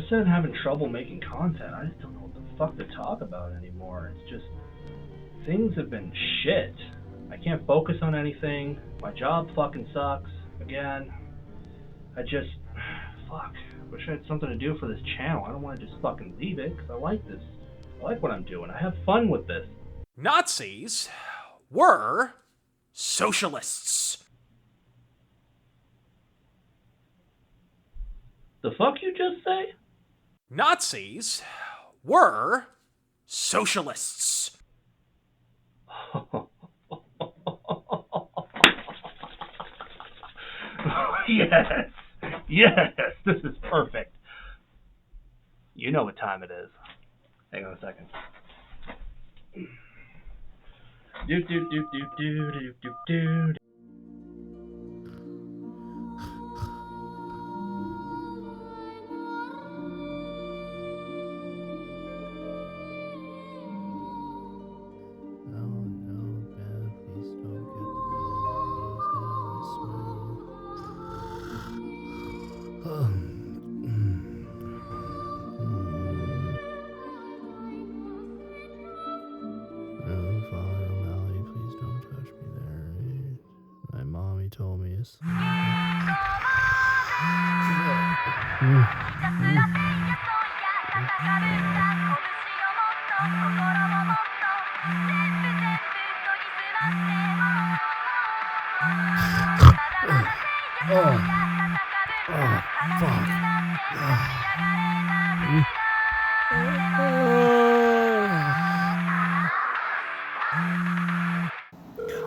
just been having trouble making content. I just don't know what the fuck to talk about anymore. It's just, things have been shit. I can't focus on anything. My job fucking sucks. Again. Fuck. I wish I had something to do for this channel. I don't want to just fucking leave it, because I like this. I like what I'm doing. I have fun with this. Nazis were socialists. The fuck you just say? Nazis were socialists. Yes! Yes! This is perfect. You know what time it is. Hang on a second. Do do do do do do do do. Told me this. Come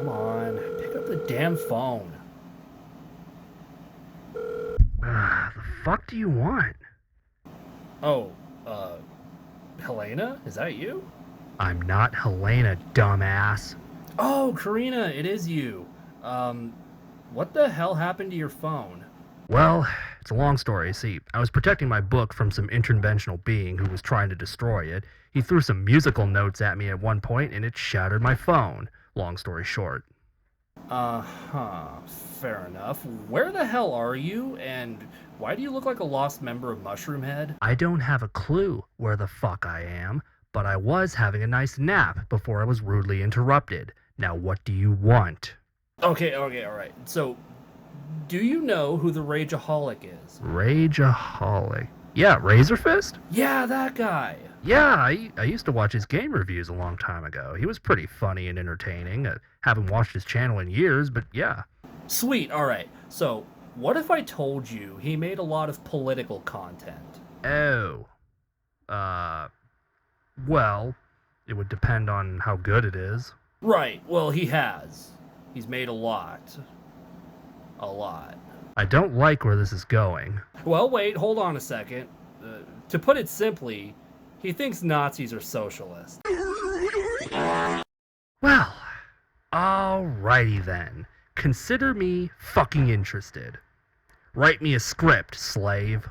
on, pick up the damn phone. The fuck do you want? Oh, Helena? Is that you? I'm not Helena, dumbass. Oh, Karina, it is you. What the hell happened to your phone? Well, it's a long story. See, I was protecting my book from some interdimensional being who was trying to destroy it. He threw some musical notes at me at one point, and it shattered my phone. Long story short. Fair enough. Where the hell are you, and why do you look like a lost member of Mushroomhead? I don't have a clue where the fuck I am, but I was having a nice nap before I was rudely interrupted. Now what do you want? Okay, alright. So, do you know who the Rageoholic is? Rageaholic. Yeah, Razor Fist? Yeah, that guy. Yeah, I used to watch his game reviews a long time ago. He was pretty funny and entertaining. Haven't watched his channel in years, but yeah. Sweet, alright. So, what if I told you he made a lot of political content? Oh. Well, it would depend on how good it is. Right, well, he has. He's made a lot. A lot. I don't like where this is going. Well, wait, hold on a second. To put it simply, he thinks Nazis are socialists. Well, alrighty then. Consider me fucking interested. Write me a script, slave.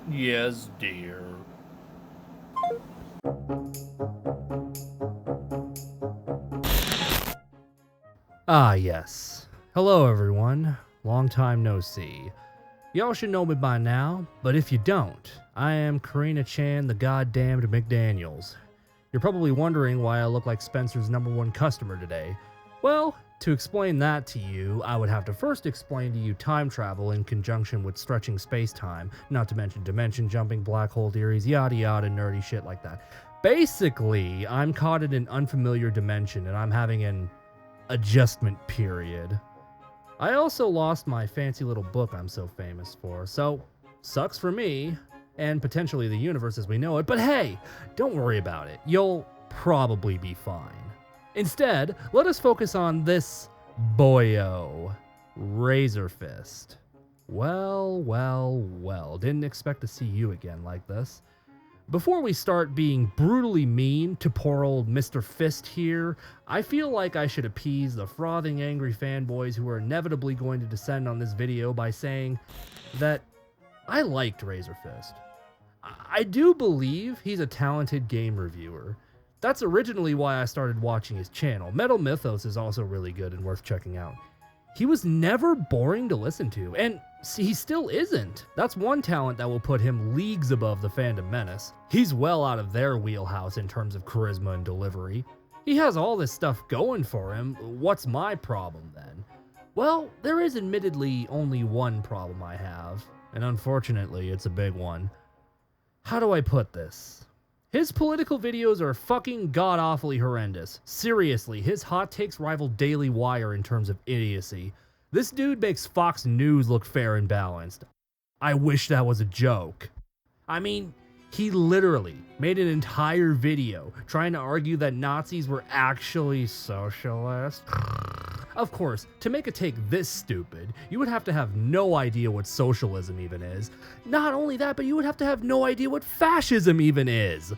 Yes, dear. Ah, yes. Hello, everyone. Long time no see. Y'all should know me by now, but if you don't, I am Kerri-San, the goddamned McDaniels. You're probably wondering why I look like Spencer's #1 customer today. Well, to explain that to you, I would have to first explain to you time travel in conjunction with stretching space-time, not to mention dimension jumping, black hole theories, yada yada nerdy shit like that. Basically, I'm caught in an unfamiliar dimension and I'm having an adjustment period. I also lost my fancy little book I'm so famous for, so sucks for me, and potentially the universe as we know it, but hey, don't worry about it. You'll probably be fine. Instead, let us focus on this boyo, Razor Fist. Well, didn't expect to see you again like this. Before we start being brutally mean to poor old Mr. Fist here, I feel like I should appease the frothing angry fanboys who are inevitably going to descend on this video by saying that I liked Razor Fist. I do believe he's a talented game reviewer. That's originally why I started watching his channel. Metal Mythos is also really good and worth checking out. He was never boring to listen to, and he still isn't. That's one talent that will put him leagues above the fandom menace. He's well out of their wheelhouse in terms of charisma and delivery. He has all this stuff going for him. What's my problem then? Well, there is admittedly only one problem I have, and unfortunately it's a big one. How do I put this? His political videos are fucking god-awfully horrendous. Seriously, his hot takes rival Daily Wire in terms of idiocy. This dude makes Fox News look fair and balanced. I wish that was a joke. I mean, he literally made an entire video trying to argue that Nazis were actually socialists. Of course, to make a take this stupid, you would have to have no idea what socialism even is. Not only that, but you would have to have no idea what fascism even is.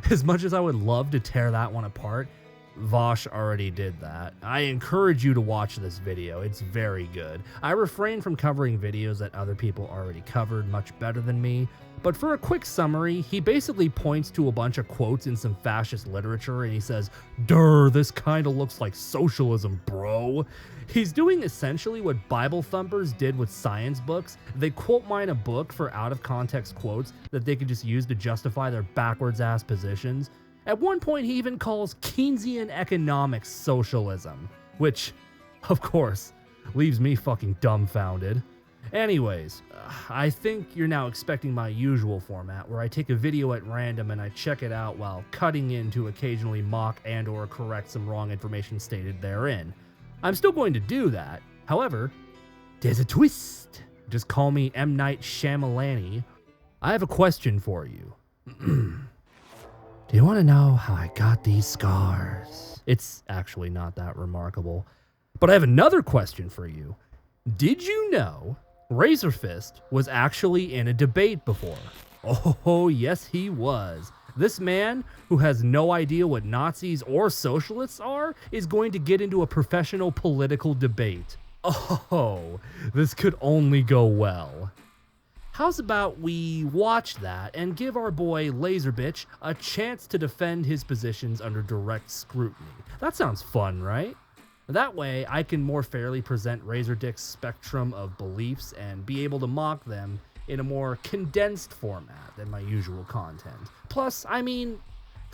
As much as I would love to tear that one apart, Vosh already did that. I encourage you to watch this video, it's very good. I refrain from covering videos that other people already covered much better than me, but for a quick summary, he basically points to a bunch of quotes in some fascist literature and he says, "Durr, this kinda looks like socialism, bro." He's doing essentially what Bible thumpers did with science books. They quote mine a book for out of context quotes that they could just use to justify their backwards ass positions. At one point, he even calls Keynesian economics socialism, which, of course, leaves me fucking dumbfounded. Anyways, I think you're now expecting my usual format, where I take a video at random and I check it out while cutting in to occasionally mock and or correct some wrong information stated therein. I'm still going to do that. However, there's a twist. Just call me M. Night Shyamalan. I have a question for you. Do you want to know how I got these scars? It's actually not that remarkable. But I have another question for you. Did you know Razor Fist was actually in a debate before? Oh, yes, he was. This man, who has no idea what Nazis or socialists are, is going to get into a professional political debate. Oh, this could only go well. How's about we watch that and give our boy Laserbitch a chance to defend his positions under direct scrutiny? That sounds fun, right? That way, I can more fairly present Razordick's spectrum of beliefs and be able to mock them in a more condensed format than my usual content. Plus, I mean,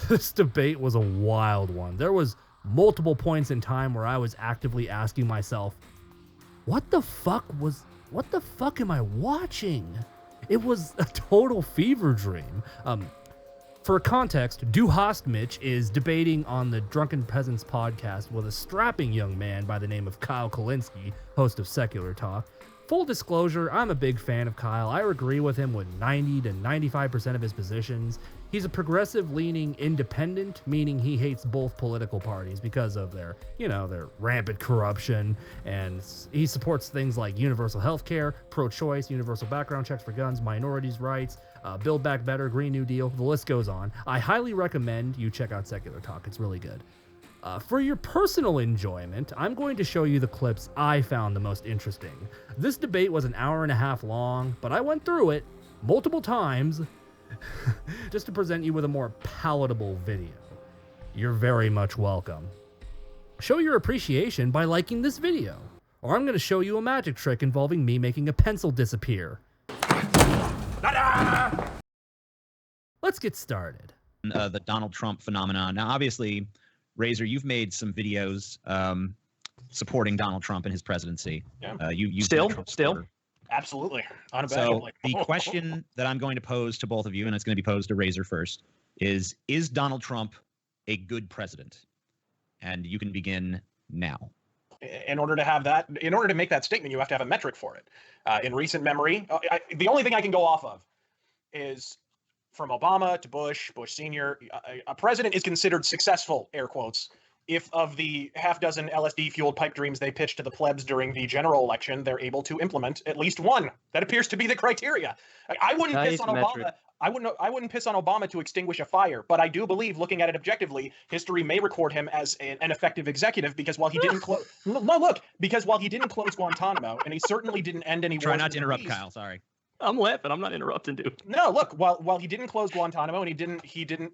this debate was a wild one. There was multiple points in time where I was actively asking myself, what the fuck am I watching? It was a total fever dream. For context, Du Hast Mitch is debating on the Drunken Peasants podcast with a strapping young man by the name of Kyle Kalinske, host of Secular Talk. Full disclosure, I'm a big fan of Kyle. I agree with him with 90 to 95% of his positions. He's a progressive-leaning independent, meaning he hates both political parties because of their rampant corruption, and he supports things like universal health care, pro-choice, universal background checks for guns, minorities' rights, Build Back Better, Green New Deal, the list goes on. I highly recommend you check out Secular Talk. It's really good. For your personal enjoyment, I'm going to show you the clips I found the most interesting. This debate was an hour and a half long, but I went through it multiple times just to present you with a more palatable video. You're very much welcome. Show your appreciation by liking this video, or I'm going to show you a magic trick involving me making a pencil disappear. Let's get started. The Donald Trump phenomenon. Now, obviously, Razor, you've made some videos supporting Donald Trump and his presidency. Yeah. You still, supporter. absolutely, unabashedly. So the question that I'm going to pose to both of you, and it's going to be posed to Razor first, is Donald Trump a good president? And you can begin now. In order to make that statement, you have to have a metric for it. In recent memory, the only thing I can go off of is from Obama to Bush Senior, a president is considered successful, air quotes, if of the half dozen LSD-fueled pipe dreams they pitched to the plebs during the general election, they're able to implement at least one. That appears to be the criteria. I wouldn't piss on Obama. I wouldn't piss on Obama to extinguish a fire, but I do believe, looking at it objectively, history may record him as an effective executive because while he didn't close Guantanamo, and he certainly didn't end any wars. Try not to interrupt, Kyle. Sorry. I'm laughing. I'm not interrupting, dude. No, look, while he didn't close Guantanamo and he didn't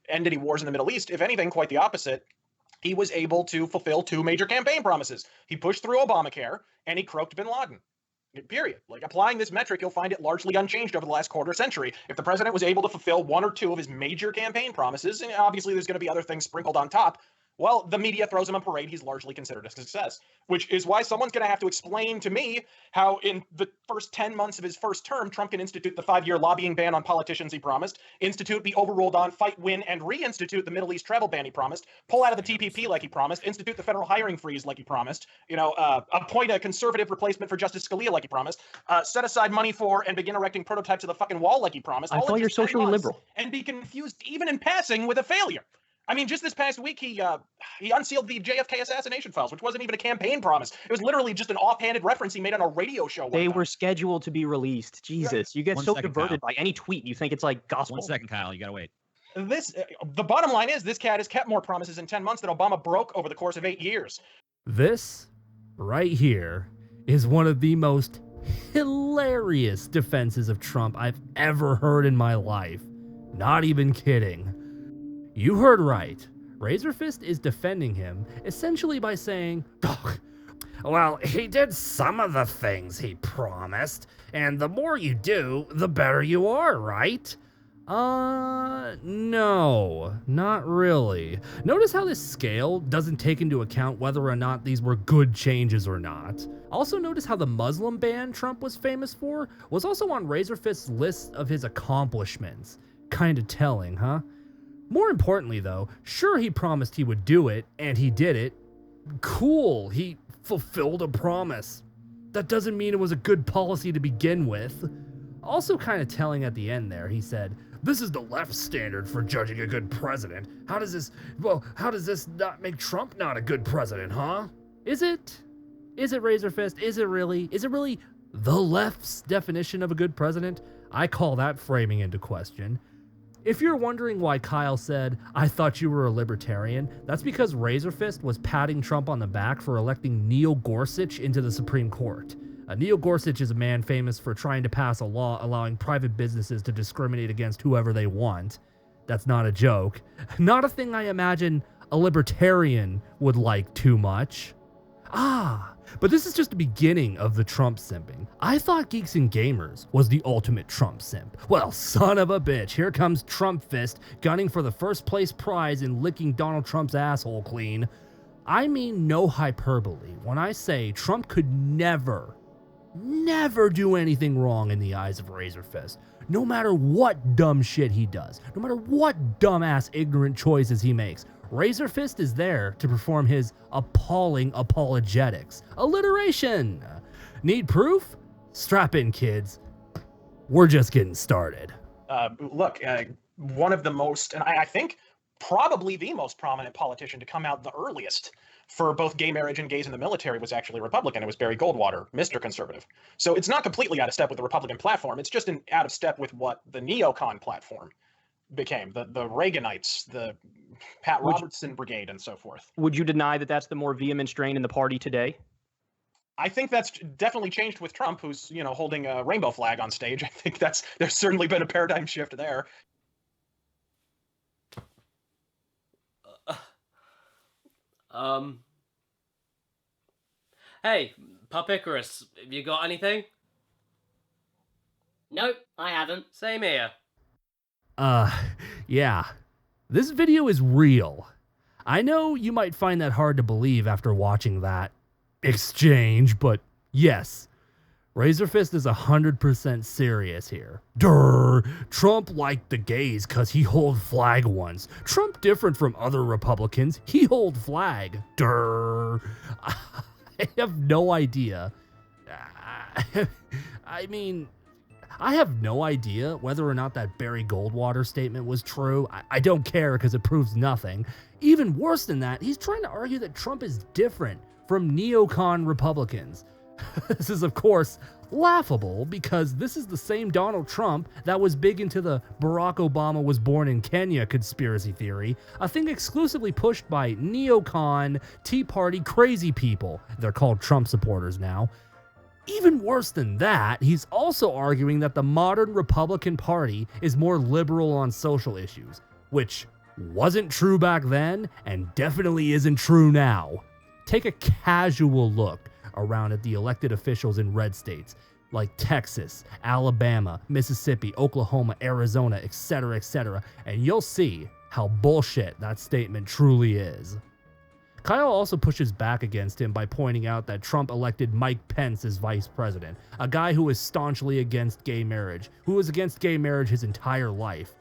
end any wars in the Middle East, if anything, quite the opposite. he was able to fulfill 2 major campaign promises. He pushed through Obamacare, and he croaked bin Laden. Period. Like, applying this metric, you'll find it largely unchanged over the last quarter century. If the president was able to fulfill 1 or 2 of his major campaign promises, and obviously there's going to be other things sprinkled on top, well, the media throws him a parade. He's largely considered a success, which is why someone's going to have to explain to me how in the first 10 months of his first term, Trump can institute the 5-year lobbying ban on politicians he promised, institute the overruled on fight, win, and reinstitute the Middle East travel ban he promised, pull out of the TPP like he promised, institute the federal hiring freeze like he promised, appoint a conservative replacement for Justice Scalia like he promised, set aside money for and begin erecting prototypes of the fucking wall like he promised. I thought you're socially liberal. And be confused even in passing with a failure. I mean, just this past week, he unsealed the JFK assassination files, which wasn't even a campaign promise. It was literally just an offhanded reference he made on a radio show. They were scheduled to be released. Jesus, you get so diverted by any tweet. You think it's like gospel. 1 second, Kyle. You gotta wait. The bottom line is this cat has kept more promises in 10 months than Obama broke over the course of 8 years. This, right here, is one of the most hilarious defenses of Trump I've ever heard in my life. Not even kidding. You heard right. Razorfist is defending him essentially by saying, "Oh, well, he did some of the things he promised, and the more you do, the better you are, right?" No, not really. Notice how this scale doesn't take into account whether or not these were good changes or not. Also notice how the Muslim ban Trump was famous for was also on Razorfist's list of his accomplishments. Kinda telling, huh? More importantly, though, sure, he promised he would do it, and he did it. Cool, he fulfilled a promise. That doesn't mean it was a good policy to begin with. Also kind of telling at the end there, he said, "This is the left standard for judging a good president. How does this not make Trump not a good president, huh?" Is it? Is it, Razorfist? Is it really? Is it really the left's definition of a good president? I call that framing into question. If you're wondering why Kyle said, "I thought you were a libertarian," that's because Razorfist was patting Trump on the back for electing Neil Gorsuch into the Supreme Court. Neil Gorsuch is a man famous for trying to pass a law allowing private businesses to discriminate against whoever they want. That's not a joke. Not a thing I imagine a libertarian would like too much. But this is just the beginning of the Trump simping. I thought Geeks and Gamers was the ultimate Trump simp. Well, son of a bitch, here comes Trump Fist gunning for the first place prize in licking Donald Trump's asshole clean. I mean no hyperbole when I say Trump could never do anything wrong in the eyes of Razorfist. No matter what dumb shit he does, no matter what dumbass ignorant choices he makes, Razorfist is there to perform his appalling apologetics. Alliteration! Need proof? Strap in, kids. We're just getting started. One of the most, and I think probably the most prominent politician to come out the earliest for both gay marriage and gays in the military was actually a Republican. It was Barry Goldwater, Mr. Conservative. So it's not completely out of step with the Republican platform. It's just out of step with what the neocon platform became, the Reaganites, the Pat Robertson Brigade, and so forth. Would you deny that that's the more vehement strain in the party today? I think that's definitely changed with Trump, who's holding a rainbow flag on stage. I think there's certainly been a paradigm shift there. Hey, Pup Icarus, have you got anything? Nope, I haven't. Same here. Yeah. This video is real. I know you might find that hard to believe after watching that exchange, but yes, Razorfist is 100% serious here. Durr, Trump liked the gays cause he hold flag once. Trump different from other Republicans, he hold flag. Durr. I have no idea. I have no idea whether or not that Barry Goldwater statement was true. I don't care because it proves nothing. Even worse than that, he's trying to argue that Trump is different from neocon Republicans. This is, of course, laughable because this is the same Donald Trump that was big into the Barack Obama was born in Kenya conspiracy theory, a thing exclusively pushed by neocon, Tea Party crazy people. They're called Trump supporters now. Even worse than that, he's also arguing that the modern Republican Party is more liberal on social issues, which wasn't true back then and definitely isn't true now. Take a casual look around at the elected officials in red states like Texas, Alabama, Mississippi, Oklahoma, Arizona, etc., and you'll see how bullshit that statement truly is. Kyle also pushes back against him by pointing out that Trump elected Mike Pence as vice president, a guy who is staunchly against gay marriage, who was against gay marriage his entire life.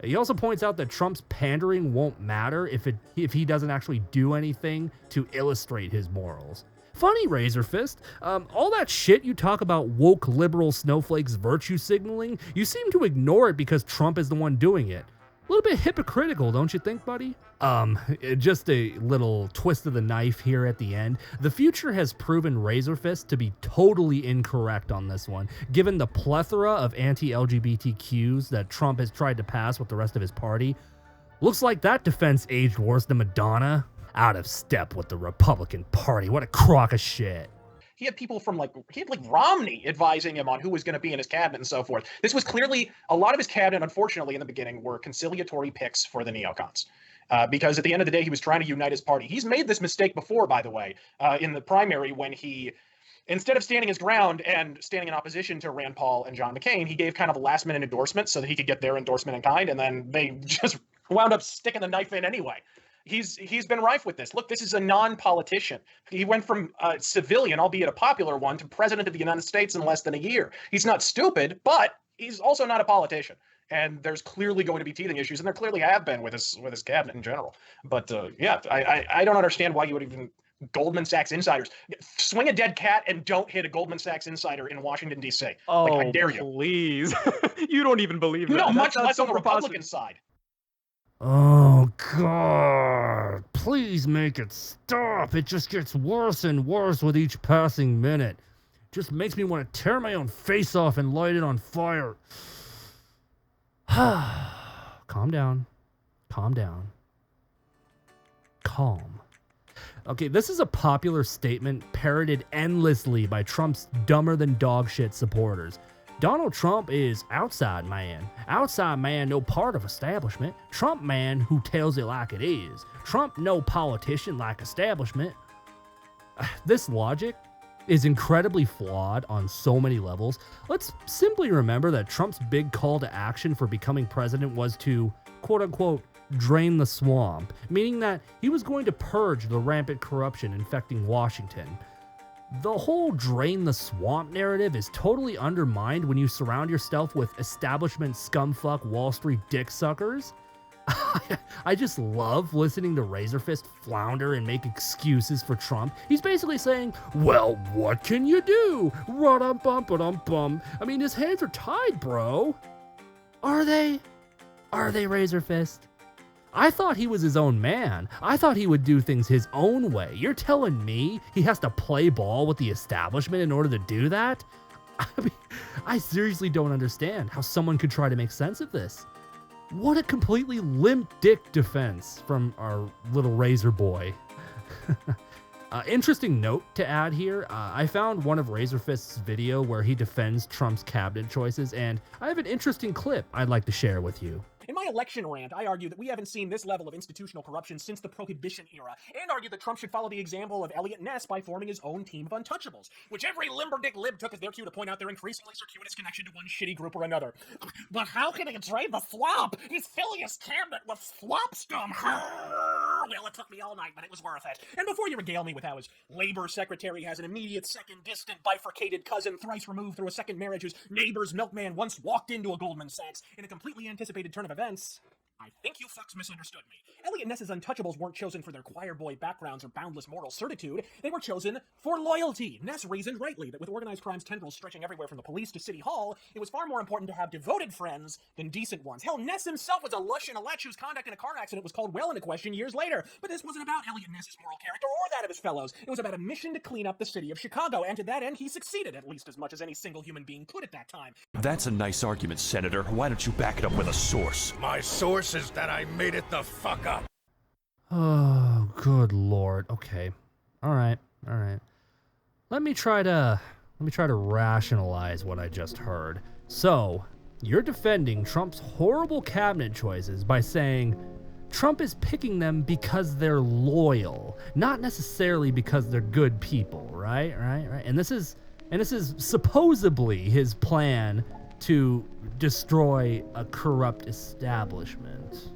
He also points out that Trump's pandering won't matter if he doesn't actually do anything to illustrate his morals. Funny, Razor Fist, all that shit you talk about woke liberal snowflakes virtue signaling, you seem to ignore it because Trump is the one doing it. A little bit hypocritical, don't you think, buddy? Just a little twist of the knife here at the end. The future has proven Razor Fist to be totally incorrect on this one, given the plethora of anti-LGBTQs that Trump has tried to pass with the rest of his party. Looks like that defense aged worse than Madonna. Out of step with the Republican Party. What a crock of shit. He had people from Romney advising him on who was going to be in his cabinet and so forth. This was clearly, a lot of his cabinet, unfortunately, in the beginning, were conciliatory picks for the neocons. Because at the end of the day, he was trying to unite his party. He's made this mistake before, by the way, in the primary when he, instead of standing his ground and standing in opposition to Rand Paul and John McCain, he gave kind of a last-minute endorsement so that he could get their endorsement in kind, and then they just wound up sticking the knife in anyway. He's been rife with this. Look, this is a non-politician. He went from a civilian, albeit a popular one, to president of the United States in less than a year. He's not stupid, but he's also not a politician. And there's clearly going to be teething issues, and there clearly have been with his cabinet in general. But yeah, I don't understand why you would even Goldman Sachs insiders swing a dead cat and don't hit a Goldman Sachs insider in Washington D.C. Oh, I dare you. Please! You don't even believe that. No, much less on the Republican side. Oh, God. Please make it stop. It just gets worse and worse with each passing minute. Just makes me want to tear my own face off and light it on fire. Calm down. Calm down. Calm. Okay, this is a popular statement parroted endlessly by Trump's dumber-than-dog-shit supporters. Donald Trump is outside man. Outside man, no part of establishment. Trump man who tells it like it is. Trump no politician like establishment. This logic is incredibly flawed on so many levels. Let's simply remember that Trump's big call to action for becoming president was to, quote-unquote, drain the swamp, meaning that he was going to purge the rampant corruption infecting Washington. The whole drain the swamp narrative is totally undermined when you surround yourself with establishment scumfuck Wall Street dick suckers. I just love listening to Razorfist flounder and make excuses for Trump. He's basically saying, well, what can you do? Ra-dum-bum-ba-dum-bum. I mean, his hands are tied, bro. Are they? Are they, Razorfist? I thought he was his own man. I thought he would do things his own way. You're telling me he has to play ball with the establishment in order to do that? I mean, I seriously don't understand how someone could try to make sense of this. What a completely limp dick defense from our little Razor boy. Interesting note to add here, I found one of Razorfist's video where he defends Trump's cabinet choices, and I have an interesting clip I'd like to share with you. In my election rant, I argue that we haven't seen this level of institutional corruption since the Prohibition era, and argue that Trump should follow the example of Elliot Ness by forming his own team of untouchables, which every limberdick lib took as their cue to point out their increasingly circuitous connection to one shitty group or another. But how can he drain the swamp? He's filling his cabinet with swamp scum. Well, it took me all night, but it was worth it. And before you regale me with how his labor secretary has an immediate, second, distant, bifurcated cousin thrice removed through a second marriage whose neighbor's milkman once walked into a Goldman Sachs in a completely anticipated turn of events, I think you fucks misunderstood me. Elliot Ness's untouchables weren't chosen for their choir boy backgrounds or boundless moral certitude. They were chosen for loyalty. Ness reasoned rightly that with organized crime's tendrils stretching everywhere from the police to City Hall, it was far more important to have devoted friends than decent ones. Hell, Ness himself was a lush and a lech whose conduct in a car accident was called well into question years later. But this wasn't about Elliot Ness's moral character or that of his fellows. It was about a mission to clean up the city of Chicago, and to that end, he succeeded, at least as much as any single human being could at that time. That's a nice argument, Senator. Why don't you back it up with a source? My source is that I made it the fuck up. Oh, good lord. Okay. All right. Let me try to rationalize what I just heard. So, you're defending Trump's horrible cabinet choices by saying Trump is picking them because they're loyal, not necessarily because they're good people, right? And this is supposedly his plan to destroy a corrupt establishment.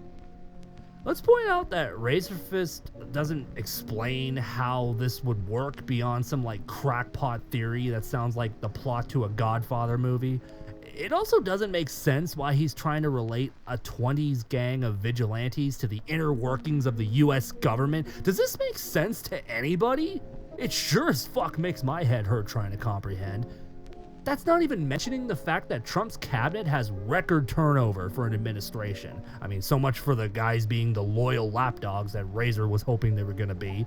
Let's point out that Razorfist doesn't explain how this would work beyond some like crackpot theory that sounds like the plot to a Godfather movie. It also doesn't make sense why he's trying to relate a 20s gang of vigilantes to the inner workings of the US government. Does this make sense to anybody? It sure as fuck makes my head hurt trying to comprehend. That's not even mentioning the fact that Trump's cabinet has record turnover for an administration. I mean, so much for the guys being the loyal lapdogs that Razor was hoping they were gonna be.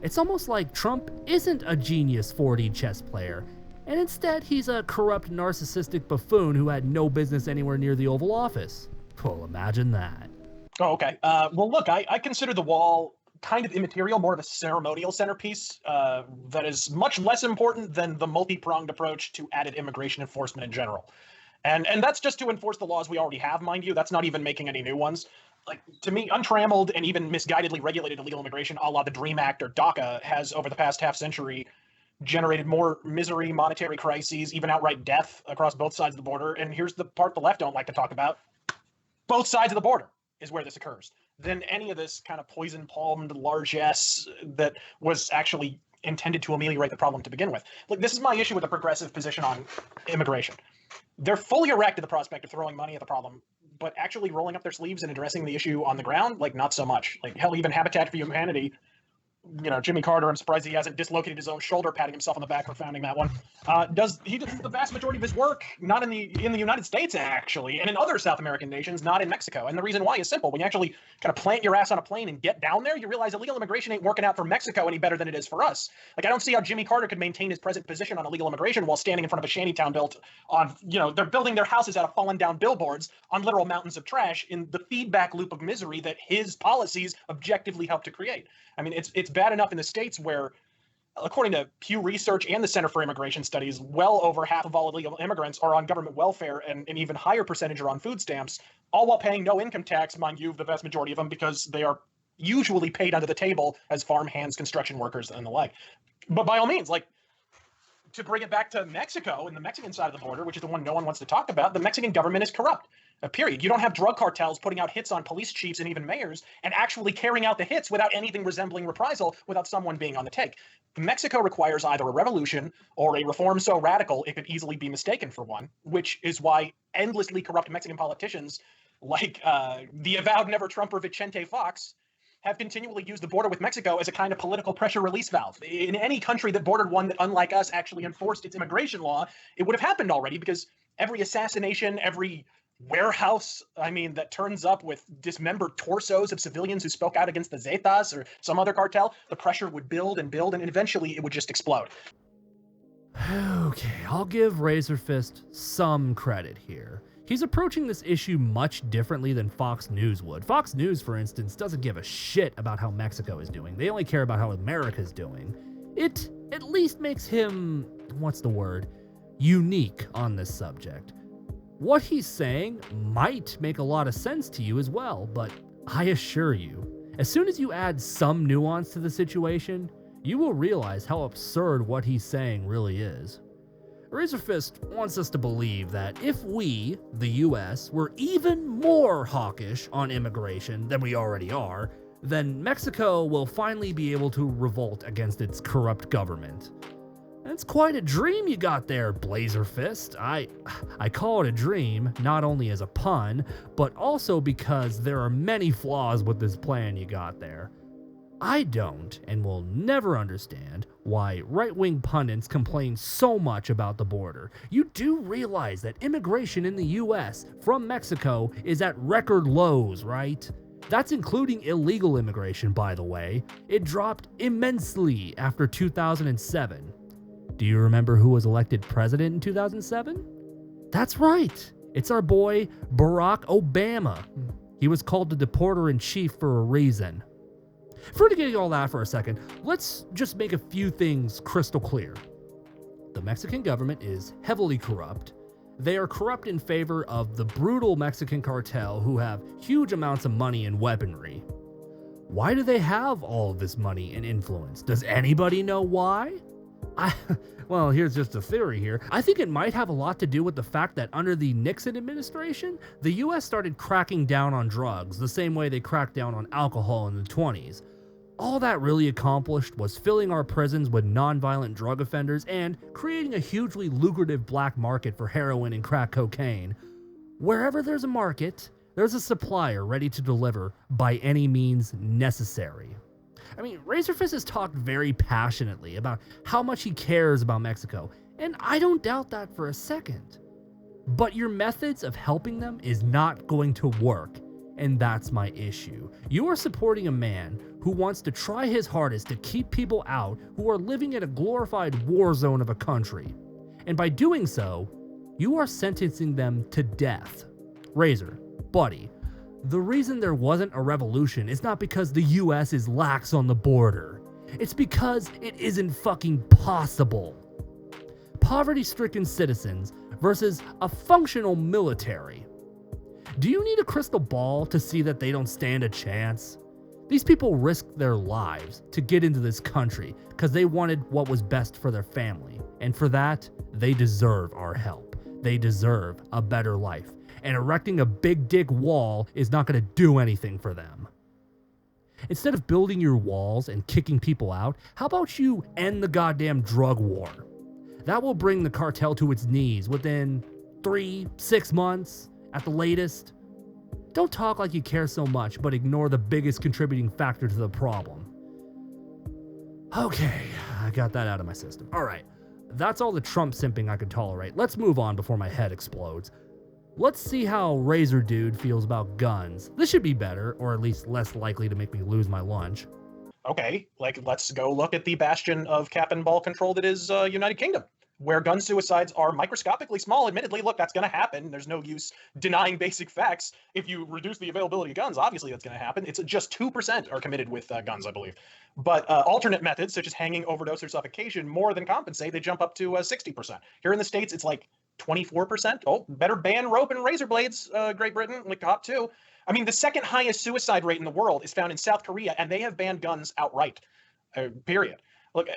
It's almost like Trump isn't a genius 4D chess player, and instead he's a corrupt narcissistic buffoon who had no business anywhere near the Oval Office. Well, imagine that. Oh, okay. Well, look, I consider the wall kind of immaterial, more of a ceremonial centerpiece that is much less important than the multi-pronged approach to added immigration enforcement in general. And that's just to enforce the laws we already have, mind you. That's not even making any new ones. Like, to me, untrammeled and even misguidedly regulated illegal immigration, a la the DREAM Act or DACA, has over the past half century generated more misery, monetary crises, even outright death across both sides of the border. And here's the part the left don't like to talk about. Both sides of the border is where this occurs, than any of this kind of poison-palmed largesse that was actually intended to ameliorate the problem to begin with. Look, this is my issue with the progressive position on immigration. They're fully erect to the prospect of throwing money at the problem, but actually rolling up their sleeves and addressing the issue on the ground, like, not so much. Like, hell, even Habitat for Humanity, you know, Jimmy Carter, I'm surprised he hasn't dislocated his own shoulder, patting himself on the back for founding that one. Does the vast majority of his work not in the United States, actually, and in other South American nations, not in Mexico. And the reason why is simple. When you actually kind of plant your ass on a plane and get down there, you realize illegal immigration ain't working out for Mexico any better than it is for us. Like, I don't see how Jimmy Carter could maintain his present position on illegal immigration while standing in front of a shantytown built on, you know, they're building their houses out of fallen down billboards on literal mountains of trash in the feedback loop of misery that his policies objectively help to create. I mean, it's bad enough in the States where, according to Pew Research and the Center for Immigration Studies, well over half of all illegal immigrants are on government welfare, and an even higher percentage are on food stamps, all while paying no income tax, mind you, the vast majority of them, because they are usually paid under the table as farm hands, construction workers, and the like. But by all means, like, to bring it back to Mexico and the Mexican side of the border, which is the one no one wants to talk about, the Mexican government is corrupt. Period. You don't have drug cartels putting out hits on police chiefs and even mayors and actually carrying out the hits without anything resembling reprisal, without someone being on the take. Mexico requires either a revolution or a reform so radical it could easily be mistaken for one, which is why endlessly corrupt Mexican politicians like the avowed never-Trumper Vicente Fox have continually used the border with Mexico as a kind of political pressure release valve. In any country that bordered one that, unlike us, actually enforced its immigration law, it would have happened already, because every assassination, every warehouse, I mean, that turns up with dismembered torsos of civilians who spoke out against the Zetas or some other cartel, the pressure would build and build, and eventually it would just explode. Okay, I'll give Razorfist some credit here. He's approaching this issue much differently than Fox News would. Fox News, for instance, doesn't give a shit about how Mexico is doing. They only care about how America's doing. It at least makes him, unique on this subject. What he's saying might make a lot of sense to you as well, but I assure you, as soon as you add some nuance to the situation, you will realize how absurd what he's saying really is. Razorfist wants us to believe that if we, the US, were even more hawkish on immigration than we already are, then Mexico will finally be able to revolt against its corrupt government. That's quite a dream you got there, Blazerfist. I call it a dream, not only as a pun, but also because there are many flaws with this plan you got there. I don't, and will never understand, why right-wing pundits complain so much about the border. You do realize that immigration in the US from Mexico is at record lows, right? That's including illegal immigration, by the way. It dropped immensely after 2007. Do you remember who was elected president in 2007? That's right. It's our boy, Barack Obama. He was called the deporter-in-chief for a reason. Forgetting all that for a second, let's just make a few things crystal clear. The Mexican government is heavily corrupt. They are corrupt in favor of the brutal Mexican cartel who have huge amounts of money and weaponry. Why do they have all of this money and influence? Does anybody know why? Well, here's just a theory here. I think it might have a lot to do with the fact that under the Nixon administration, the US started cracking down on drugs the same way they cracked down on alcohol in the 20s. All that really accomplished was filling our prisons with non-violent drug offenders and creating a hugely lucrative black market for heroin and crack cocaine. Wherever there's a market, there's a supplier ready to deliver by any means necessary. I mean, Razorfist has talked very passionately about how much he cares about Mexico, and I don't doubt that for a second. But your methods of helping them is not going to work, and that's my issue. You are supporting a man who wants to try his hardest to keep people out who are living in a glorified war zone of a country. And by doing so, you are sentencing them to death. Razor, buddy, the reason there wasn't a revolution is not because the US is lax on the border. It's because it isn't fucking possible. Poverty-stricken citizens versus a functional military. Do you need a crystal ball to see that they don't stand a chance? These people risked their lives to get into this country because they wanted what was best for their family. And for that, they deserve our help. They deserve a better life. And erecting a big dick wall is not going to do anything for them. Instead of building your walls and kicking people out, how about you end the goddamn drug war? That will bring the cartel to its knees within 3-6 months at the latest. Don't talk like you care so much, but ignore the biggest contributing factor to the problem. Okay, I got that out of my system. All right, that's all the Trump simping I can tolerate. Let's move on before my head explodes. Let's see how Razor Dude feels about guns. This should be better, or at least less likely to make me lose my lunch. Okay, let's go look at the bastion of cap and ball control that is United Kingdom, where gun suicides are microscopically small. Admittedly, look, that's going to happen. There's no use denying basic facts. If you reduce the availability of guns, obviously that's going to happen. It's just 2% are committed with guns, I believe. But alternate methods, such as hanging, overdose, or suffocation, more than compensate. They jump up to 60%. Here in the States, it's like 24%. Oh, better ban rope and razor blades, Great Britain, like top 2. I mean, the second highest suicide rate in the world is found in South Korea, and they have banned guns outright, period. Look,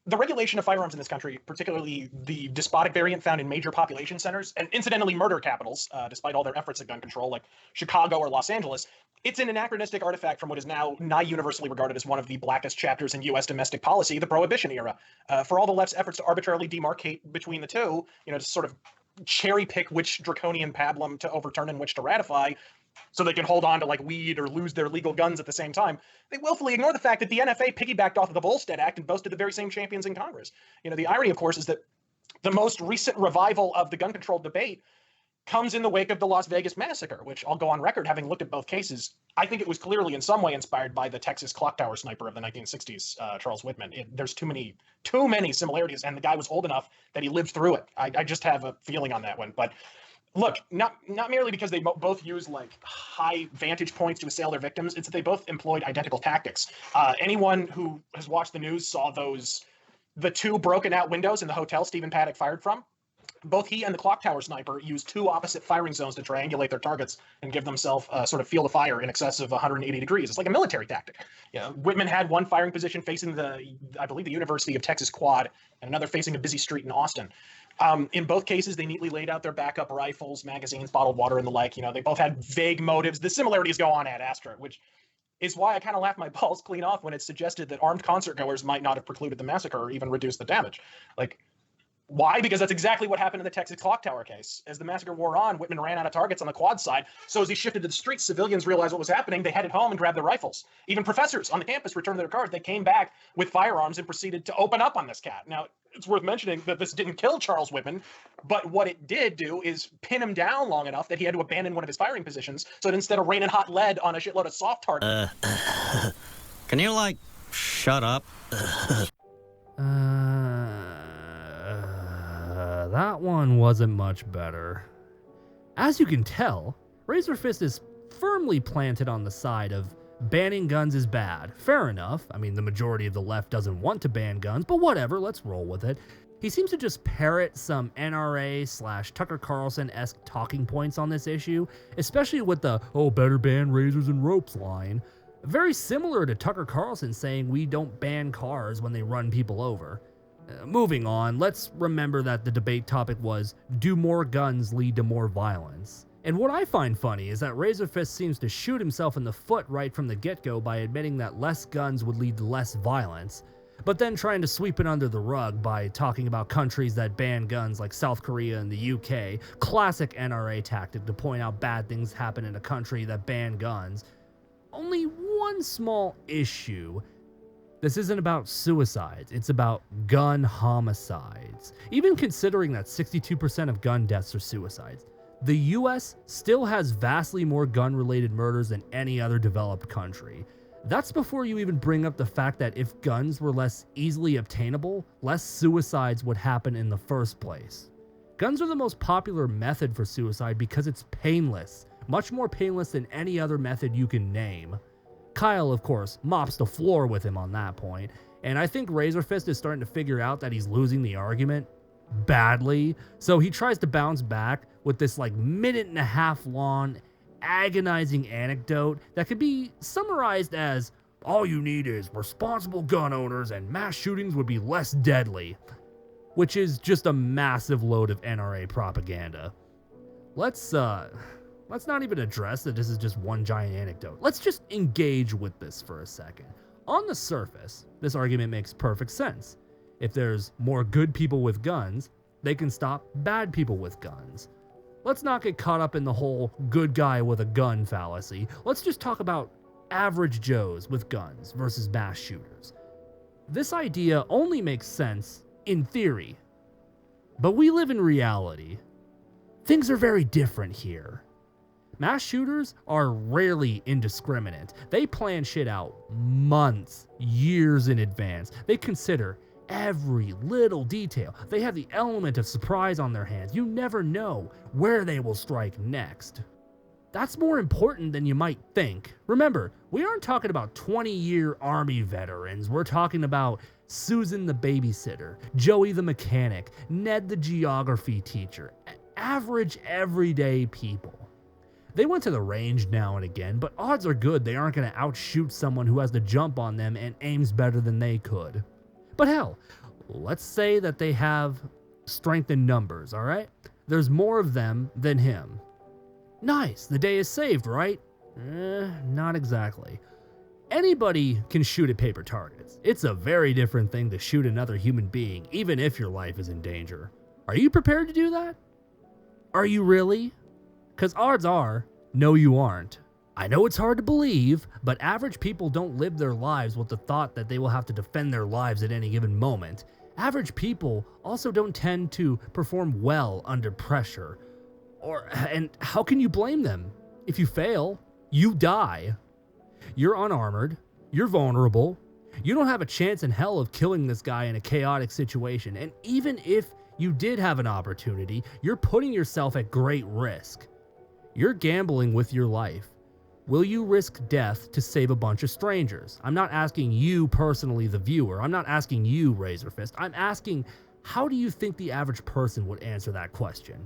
the regulation of firearms in this country, particularly the despotic variant found in major population centers, and incidentally murder capitals, despite all their efforts at gun control, like Chicago or Los Angeles, it's an anachronistic artifact from what is now nigh universally regarded as one of the blackest chapters in U.S. domestic policy, the Prohibition era. For all the left's efforts to arbitrarily demarcate between the two, to sort of cherry pick which draconian pablum to overturn and which to ratify, so they can hold on to like weed or lose their legal guns at the same time, they willfully ignore the fact that the NFA piggybacked off of the Volstead Act and boasted the very same champions in Congress. The irony, of course, is that the most recent revival of the gun control debate comes in the wake of the Las Vegas massacre, which I'll go on record, having looked at both cases, I think it was clearly in some way inspired by the Texas clock tower sniper of the 1960s, Charles Whitman. There's too many similarities, and the guy was old enough that he lived through it. I just have a feeling on that one. But look, not merely because they both use like high vantage points to assail their victims, it's that they both employed identical tactics. Anyone who has watched the news saw the 2 broken out windows in the hotel Stephen Paddock fired from. Both he and the clock tower sniper used 2 opposite firing zones to triangulate their targets and give themselves a sort of field of fire in excess of 180 degrees. It's like a military tactic. Whitman had one firing position facing I believe the University of Texas Quad, and another facing a busy street in Austin. In both cases, they neatly laid out their backup rifles, magazines, bottled water, and the like. They both had vague motives. The similarities go on ad astra, which is why I kind of laughed my balls clean off when it's suggested that armed concertgoers might not have precluded the massacre or even reduced the damage. Why? Because that's exactly what happened in the Texas clock tower case. As the massacre wore on, Whitman ran out of targets on the quad side, so as he shifted to the streets, civilians realized what was happening. They headed home and grabbed their rifles. Even professors on the campus returned their cars. They came back with firearms and proceeded to open up on this cat. Now, it's worth mentioning that this didn't kill Charles Whitman, but what it did do is pin him down long enough that he had to abandon one of his firing positions, so that instead of raining hot lead on a shitload of soft targets... Can you, shut up? That one wasn't much better. As you can tell, Razorfist is firmly planted on the side of banning guns is bad. Fair enough. I mean, the majority of the left doesn't want to ban guns, but whatever, let's roll with it. He seems to just parrot some NRA/Tucker Carlson-esque talking points on this issue, especially with the, oh, better ban razors and ropes line. Very similar to Tucker Carlson saying we don't ban cars when they run people over. Moving on, let's remember that the debate topic was, do more guns lead to more violence? And what I find funny is that Razorfist seems to shoot himself in the foot right from the get-go by admitting that less guns would lead to less violence, but then trying to sweep it under the rug by talking about countries that ban guns like South Korea and the UK, classic NRA tactic to point out bad things happen in a country that ban guns. Only one small issue. This isn't about suicides, it's about gun homicides. Even considering that 62% of gun deaths are suicides, the US still has vastly more gun-related murders than any other developed country. That's before you even bring up the fact that if guns were less easily obtainable, less suicides would happen in the first place. Guns are the most popular method for suicide because it's painless, much more painless than any other method you can name. Kyle, of course, mops the floor with him on that point, and I think Razorfist is starting to figure out that he's losing the argument badly, so he tries to bounce back with this like minute-and-a-half long agonizing anecdote that could be summarized as, all you need is responsible gun owners and mass shootings would be less deadly, which is just a massive load of NRA propaganda. Let's not even address that this is just one giant anecdote. Let's just engage with this for a second. On the surface, this argument makes perfect sense. If there's more good people with guns, they can stop bad people with guns. Let's not get caught up in the whole good guy with a gun fallacy. Let's just talk about average Joes with guns versus mass shooters. This idea only makes sense in theory, but we live in reality. Things are very different here. Mass shooters are rarely indiscriminate. They plan shit out months, years in advance. They consider every little detail. They have the element of surprise on their hands. You never know where they will strike next. That's more important than you might think. Remember, we aren't talking about 20-year Army veterans. We're talking about Susan the babysitter, Joey the mechanic, Ned the geography teacher, average everyday people. They went to the range now and again, but odds are good they aren't going to outshoot someone who has to jump on them and aims better than they could. But hell, let's say that they have strength in numbers, alright? There's more of them than him. Nice, the day is saved, right? Not exactly. Anybody can shoot at paper targets. It's a very different thing to shoot another human being, even if your life is in danger. Are you prepared to do that? Are you really? Because odds are, no you aren't. I know it's hard to believe, but average people don't live their lives with the thought that they will have to defend their lives at any given moment. Average people also don't tend to perform well under pressure. And how can you blame them? If you fail, you die. You're unarmored, you're vulnerable, you don't have a chance in hell of killing this guy in a chaotic situation, and even if you did have an opportunity, you're putting yourself at great risk. You're gambling with your life. Will you risk death to save a bunch of strangers? I'm not asking you personally, the viewer. I'm not asking you, Razorfist. I'm asking, how do you think the average person would answer that question?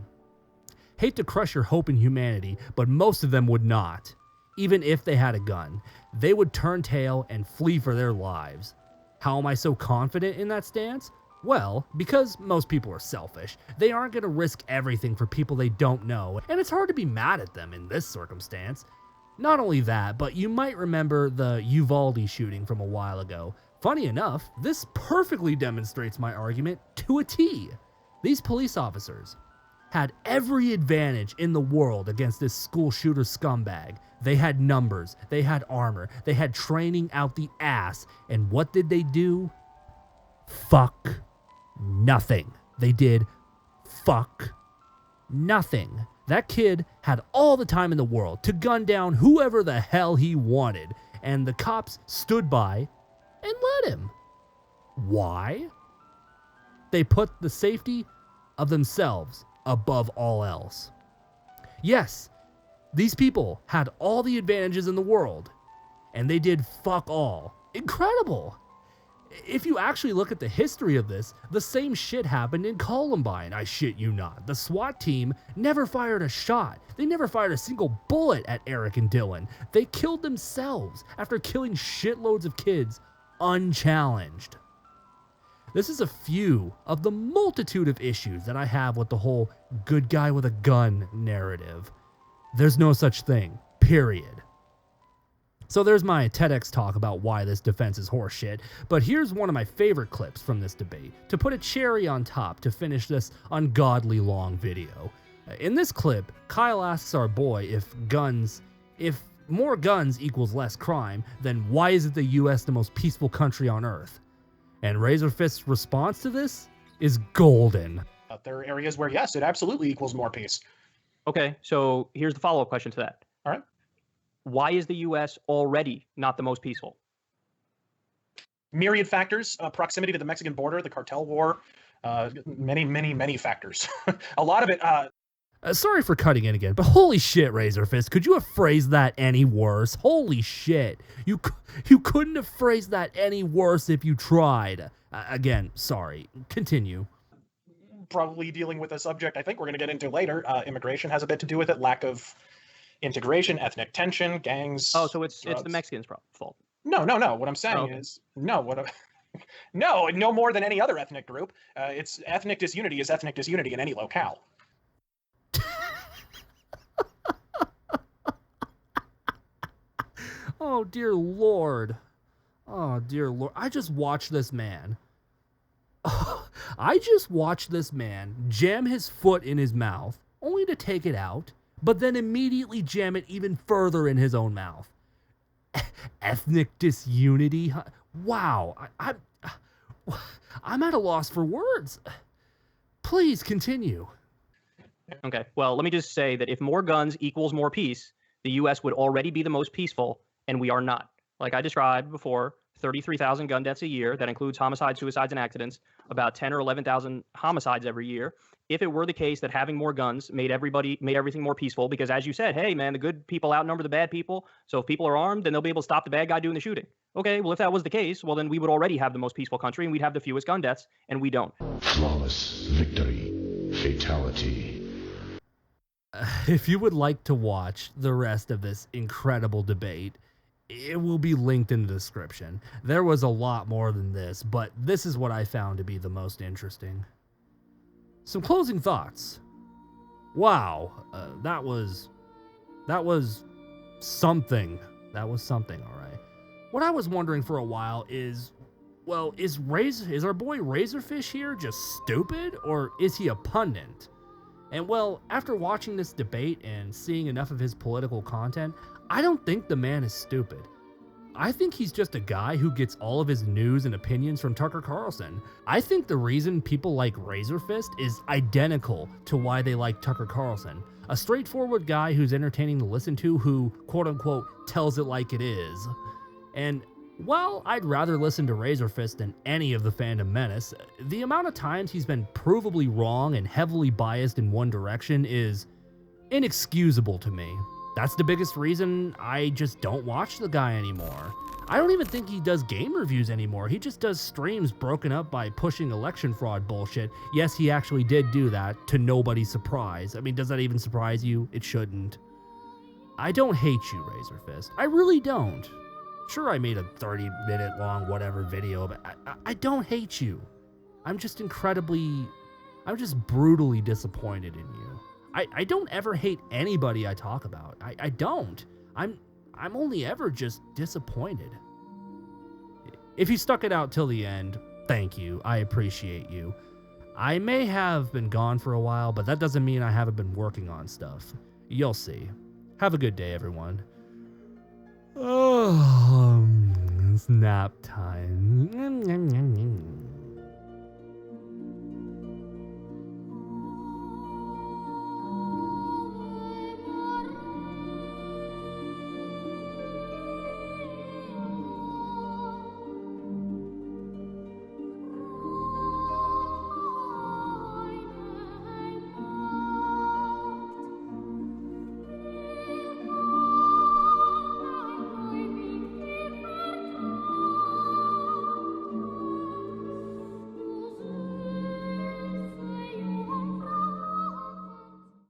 Hate to crush your hope in humanity, but most of them would not. Even if they had a gun, they would turn tail and flee for their lives. How am I so confident in that stance? Well, because most people are selfish. They aren't going to risk everything for people they don't know, and it's hard to be mad at them in this circumstance. Not only that, but you might remember the Uvalde shooting from a while ago. Funny enough, this perfectly demonstrates my argument to a T. These police officers had every advantage in the world against this school shooter scumbag. They had numbers, they had armor, they had training out the ass, and what did they do? Fuck nothing. They did fuck nothing. That kid had all the time in the world to gun down whoever the hell he wanted, and the cops stood by and let him. Why? They put the safety of themselves above all else. Yes, these people had all the advantages in the world, and they did fuck all. Incredible. If you actually look at the history of this, the same shit happened in Columbine, I shit you not. The SWAT team never fired a shot. They never fired a single bullet at Eric and Dylan. They killed themselves after killing shitloads of kids unchallenged. This is a few of the multitude of issues that I have with the whole good guy with a gun narrative. There's no such thing, period. So there's my TEDx talk about why this defense is horseshit, but here's one of my favorite clips from this debate to put a cherry on top to finish this ungodly long video. In this clip, Kyle asks our boy if more guns equals less crime, then why is it the US the most peaceful country on earth? And Razorfist's response to this is golden. There are areas where, yes, it absolutely equals more peace. Okay, so here's the follow-up question to that. All right. Why is the U.S. already not the most peaceful? Myriad factors, proximity to the Mexican border, the cartel war, many factors. A lot of it... Sorry for cutting in again, but holy shit, Razorfist, could you have phrased that any worse? Holy shit. You couldn't have phrased that any worse if you tried. Again, sorry. Continue. Probably dealing with a subject I think we're going to get into later. Immigration has a bit to do with it. Lack of integration, ethnic tension, gangs. Oh, so it's drugs. the Mexicans' fault. No. What I'm saying is no. No more than any other ethnic group. It's ethnic disunity is ethnic disunity in any locale. Oh, dear Lord. Oh, dear Lord. I just watched this man jam his foot in his mouth, only to take it out, but then immediately jam it even further in his own mouth. Ethnic disunity? Wow. I'm at a loss for words. Please continue. Okay, well, let me just say that if more guns equals more peace, the U.S. would already be the most peaceful, and we are not. Like I described before, 33,000 gun deaths a year. That includes homicides, suicides, and accidents. About 10 or 11,000 homicides every year. If it were the case that having more guns made everything more peaceful, because as you said, hey man, the good people outnumber the bad people. So if people are armed, then they'll be able to stop the bad guy doing the shooting. Okay, well if that was the case, well then we would already have the most peaceful country, and we'd have the fewest gun deaths, and we don't. Flawless victory, fatality. If you would like to watch the rest of this incredible debate, it will be linked in the description. There was a lot more than this, but this is what I found to be the most interesting. Some closing thoughts. Wow, that was something. That was something, all right. What I was wondering for a while is, well, is our boy Razorfish here just stupid, or is he a pundit? And well, after watching this debate and seeing enough of his political content, I don't think the man is stupid. I think he's just a guy who gets all of his news and opinions from Tucker Carlson. I think the reason people like Razorfist is identical to why they like Tucker Carlson. A straightforward guy who's entertaining to listen to, who, quote-unquote, tells it like it is. And while I'd rather listen to Razorfist than any of the fandom menace, the amount of times he's been provably wrong and heavily biased in one direction is inexcusable to me. That's the biggest reason I just don't watch the guy anymore. I don't even think he does game reviews anymore. He just does streams broken up by pushing election fraud bullshit. Yes, he actually did do that, to nobody's surprise. I mean, does that even surprise you? It shouldn't. I don't hate you, Razorfist. I really don't. Sure, I made a 30-minute long whatever video, but I don't hate you. I'm just brutally disappointed in you. I don't ever hate anybody I talk about. I don't. I'm only ever just disappointed. If you stuck it out till the end, thank you. I appreciate you. I may have been gone for a while, but that doesn't mean I haven't been working on stuff. You'll see. Have a good day, everyone. Oh, it's nap time.